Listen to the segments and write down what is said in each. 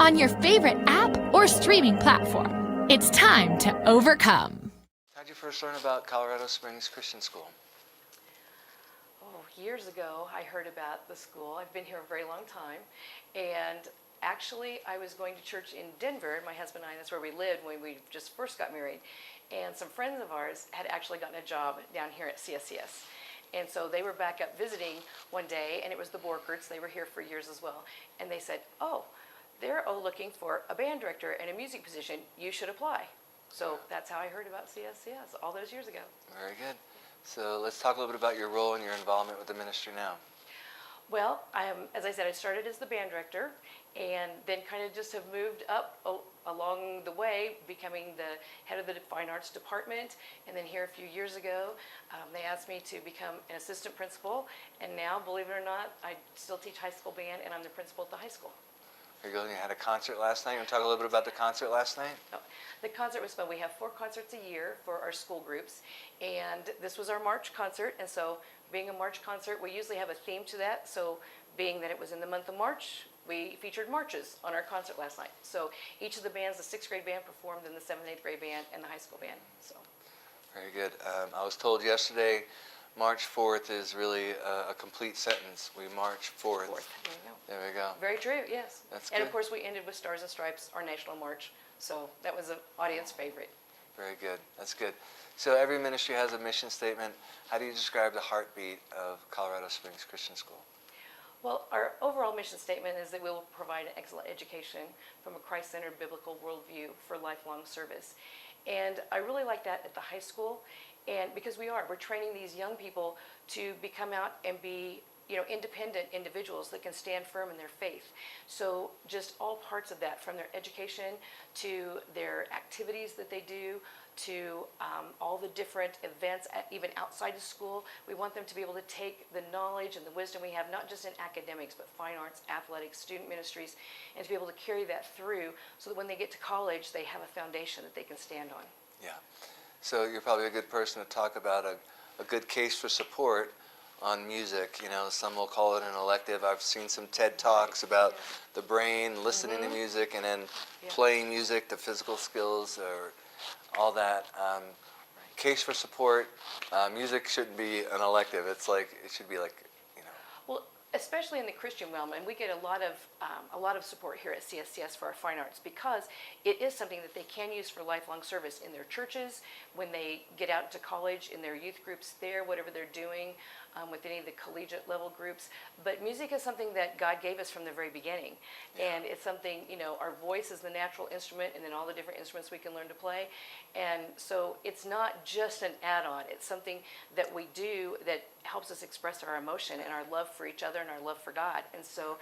on your favorite app or streaming platform. It's time to overcome. How did you first learn about Colorado Springs Christian School? Years ago, I heard about the school. I've been here a very long time. And actually, I was going to church in Denver. My husband and I, that's where we lived when we just first got married. And some friends of ours had actually gotten a job down here at CSCS. And so they were back up visiting one day, and it was the Borkerts. They were here for years as well. And they said, they're looking for a band director and a music position. You should apply. So that's how I heard about CSCS all those years ago. Very good. So let's talk a little bit about your role and your involvement with the ministry now. Well, as I said, I started as the band director and then kind of just have moved up along the way, becoming the head of the fine arts department. And then here a few years ago, they asked me to become an assistant principal. And now, believe it or not, I still teach high school band, and I'm the principal at the high school. You had a concert last night. You want to talk a little bit about the concert last night? Oh, the concert was fun. We have 4 concerts a year for our school groups, and this was our March concert. And so, being a March concert, we usually have a theme to that. So, being that it was in the month of March, we featured marches on our concert last night. So, each of the bands, the 6th grade band performed, and the 7th and 8th grade band, and the high school band. So, very good. I was told yesterday, March 4th is really a complete sentence. We march forth. There you go. There we go. Very true, yes. That's and good. Of course, we ended with Stars and Stripes, our national march. So that was an audience favorite. Very good. That's good. So every ministry has a mission statement. How do you describe the heartbeat of Colorado Springs Christian School? Well, our overall mission statement is that we will provide an excellent education from a Christ-centered biblical worldview for lifelong service. And I really like that at the high school, and because we're training these young people to become out and be independent individuals that can stand firm in their faith. So just all parts of that, from their education to their activities that they do, to all the different events, even outside of school. We want them to be able to take the knowledge and the wisdom we have, not just in academics, but fine arts, athletics, student ministries, and to be able to carry that through so that when they get to college, they have a foundation that they can stand on. Yeah. So you're probably a good person to talk about a good case for support on music. Some will call it an elective. I've seen some TED Talks about the brain, listening to music, and then playing music, the physical skills, or all that. Case for support. Music shouldn't be an elective. It should be like. Well, especially in the Christian realm, and we get a lot of support here at CSCS for our fine arts, because it is something that they can use for lifelong service in their churches, when they get out to college, in their youth groups there, whatever they're doing, with any of the collegiate level groups. But music is something that God gave us from the very beginning. Yeah. And it's something, our voice is the natural instrument, and then all the different instruments we can learn to play. And so it's not just an add-on. It's something that we do that helps us express our emotion and our love for each other and our love for God. And so,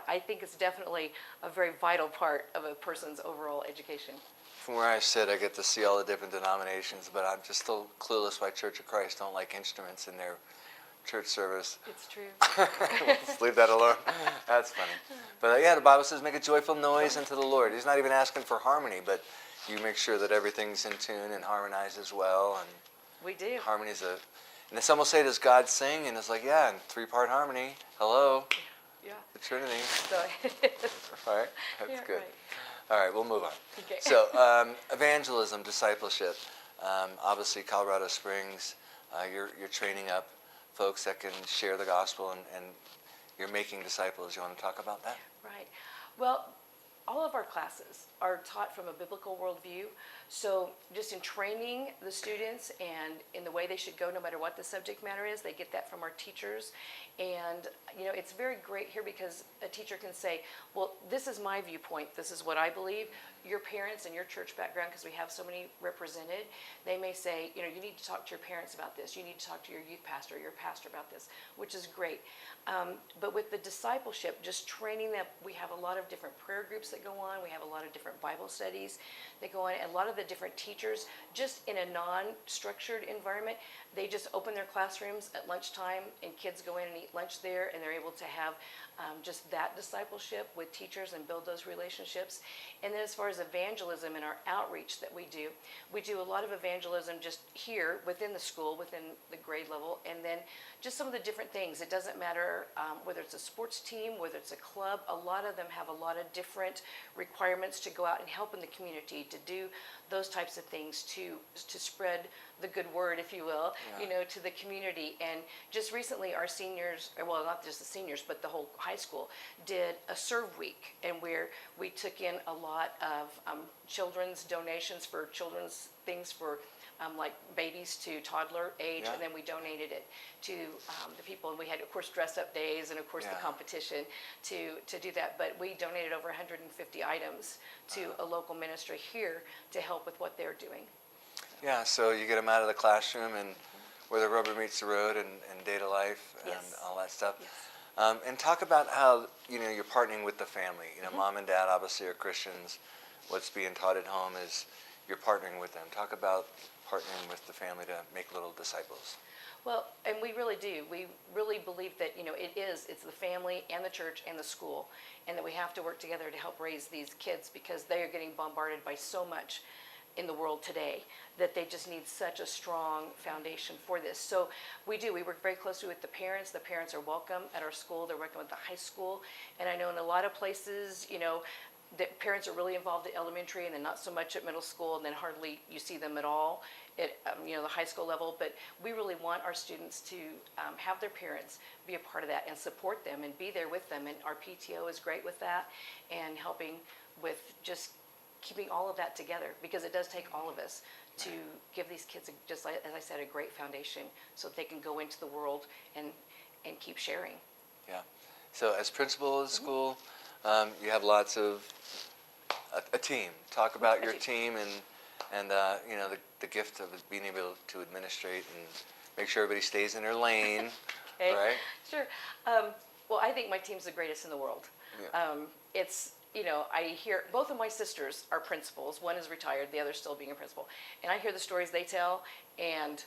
I think it's definitely a very vital part of a person's overall education. From where I sit, I get to see all the different denominations, but I'm just still clueless why Church of Christ don't like instruments in their church service. It's true. Let's leave that alone. That's funny. But the Bible says make a joyful noise unto the Lord. He's not even asking for harmony, but you make sure that everything's in tune and harmonizes well. And we do. Harmony's and some will say, does God sing? And it's like, yeah, in 3-part harmony. Hello. Yeah. The Trinity. So all right. That's good. Right. All right, we'll move on. Okay. So evangelism, discipleship. Obviously, Colorado Springs, you're training up folks that can share the gospel, and you're making disciples. You want to talk about that? Right. Well, all of our classes are taught from a biblical worldview. So just in training the students and in the way they should go, no matter what the subject matter is, they get that from our teachers. And, it's very great here because a teacher can say, well, this is my viewpoint. This is what I believe. Your parents and your church background, because we have so many represented, they may say, you need to talk to your parents about this. You need to talk to your youth pastor or your pastor about this, which is great. But with the discipleship, just training them, we have a lot of different prayer groups that go on. on. We have a lot of different Bible studies that go on. And a lot of the different teachers, just in a non-structured environment, they just open their classrooms at lunchtime and kids go in and eat lunch there, and they're able to have just that discipleship with teachers and build those relationships. And then as far as evangelism and our outreach that we do a lot of evangelism just here within the school, within the grade level, and then just some of the different things. It doesn't matter whether it's a sports team, whether it's a club. A lot of them have a lot of different requirements to go out and help in the community, to do those types of things, to spread the good word, if you will, to the community. And just recently our seniors, well, not just the seniors, but the whole high school did a serve week, and where we took in a lot of children's donations for children's things for like babies to toddler age, and then we donated it to the people. And we had, of course, dress-up days and, of course, the competition to do that. But we donated over 150 items to a local ministry here to help with what they're doing. Yeah, so you get them out of the classroom and where the rubber meets the road and data life and all that stuff. Yes. And talk about how, you're partnering with the family. Mom and dad obviously are Christians. What's being taught at home is you're partnering with them. Talk about partnering with the family to make little disciples. Well, and we really do. We really believe that, it's the family and the church and the school, and that we have to work together to help raise these kids, because they are getting bombarded by so much in the world today that they just need such a strong foundation for this. So we work very closely with the parents. The parents are welcome at our school. They're welcome at the high school. And I know in a lot of places, the parents are really involved at elementary and then not so much at middle school, and then hardly you see them at all at the high school level. But we really want our students to have their parents be a part of that and support them and be there with them. And our PTO is great with that and helping with just keeping all of that together, because it does take all of us to give these kids, just like, as I said, a great foundation so that they can go into the world and keep sharing. Yeah. So as principal of the school, you have lots of a team. Talk about your team and the gift of being able to administrate and make sure everybody stays in their lane. Okay. Right? Sure. Well, I think my team's the greatest in the world. Yeah. It's, I hear both of my sisters are principals. One is retired, the other's still being a principal. And I hear the stories they tell, and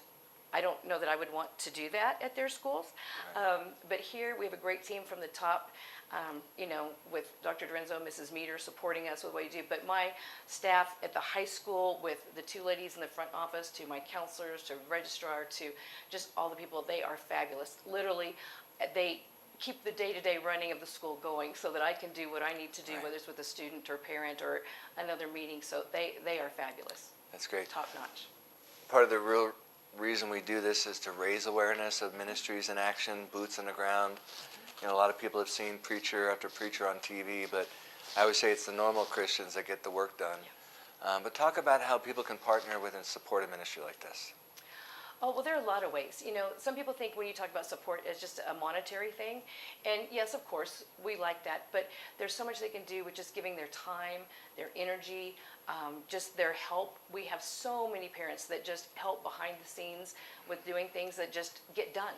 I don't know that I would want to do that at their schools. Right. But here we have a great team from the top, with Dr. Dorenzo, Mrs. Meter supporting us with what you do. But my staff at the high school, with the two ladies in the front office, to my counselors, to registrar, to just all the people, they are fabulous. Literally, they keep the day-to-day running of the school going so that I can do what I need to do, whether it's with a student or parent or another meeting. So they are fabulous. That's great. Top notch. Part of the real reason we do this is to raise awareness of ministries in action, boots on the ground. A lot of people have seen preacher after preacher on TV, but I always say it's the normal Christians that get the work done. Yeah. But talk about how people can partner with and support a ministry like this. Oh, well, there are a lot of ways. Some people think when you talk about support, it's just a monetary thing. And yes, of course, we like that. But there's so much they can do with just giving their time, their energy, just their help. We have so many parents that just help behind the scenes with doing things that just get done.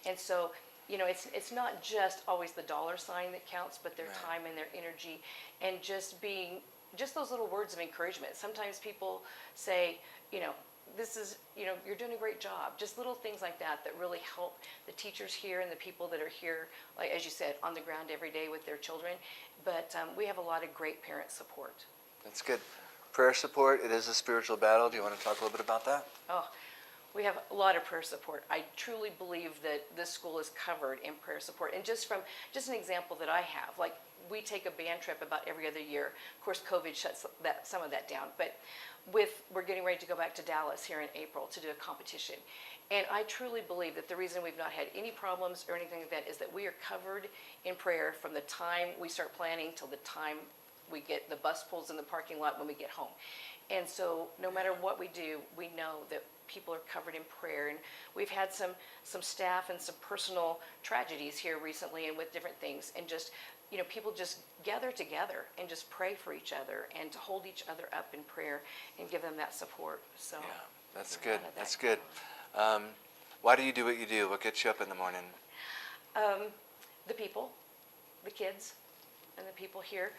And so, it's not just always the dollar sign that counts, but their time and their energy, and just those little words of encouragement. Sometimes people say, this is, you're doing a great job. Just little things like that really help the teachers here and the people that are here, like, as you said, on the ground every day with their children. But we have a lot of great parent support. That's good. Prayer support, it is a spiritual battle. Do you want to talk a little bit about that? Oh, we have a lot of prayer support. I truly believe that this school is covered in prayer support. And just an example that I have, like, we take a band trip about every other year. Of course, COVID shuts some of that down. But we're getting ready to go back to Dallas here in April to do a competition. And I truly believe that the reason we've not had any problems or anything like that is that we are covered in prayer from the time we start planning till the time we get the bus pulls in the parking lot when we get home. And so no matter what we do, we know that people are covered in prayer. And we've had some staff and some personal tragedies here recently and with different things. And just, people just gather together and just pray for each other and to hold each other up in prayer and give them that support. So yeah, that's good. That's good. Why do you do what you do? What gets you up in the morning? The people, the kids, and the people here.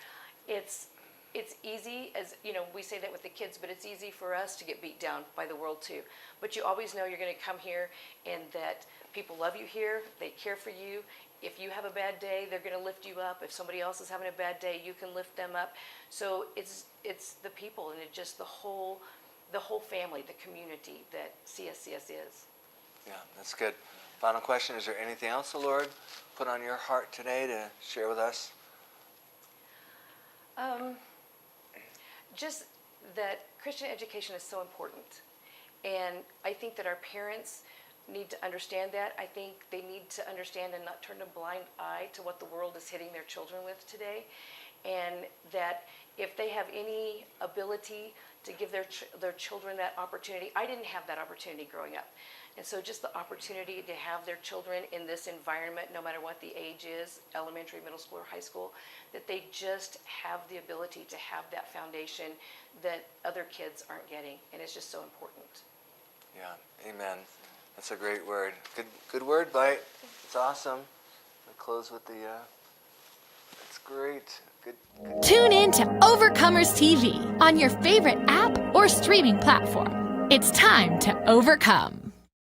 It's it's easy, as you know, we say that with the kids, but it's easy for us to get beat down by the world too. But you always know you're going to come here and that people love you here, they care for you. If you have a bad day, they're going to lift you up. If somebody else is having a bad day, you can lift them up. So it's the people and it's just the whole family, the community that CSCS is. Yeah, that's good. Final question, is there anything else the Lord put on your heart today to share with us? Just that Christian education is so important. And I think that our parents need to understand that. I think they need to understand and not turn a blind eye to what the world is hitting their children with today. And that if they have any ability to give their children that opportunity, I didn't have that opportunity growing up. And so just the opportunity to have their children in this environment, no matter what the age is, elementary, middle school, or high school, that they just have the ability to have that foundation that other kids aren't getting. And it's just so important. Yeah, amen. That's a great word. Good word, Bite. It's awesome. We'll close with the, that's great. Good. Tune in to Overcomers TV on your favorite app or streaming platform. It's time to overcome.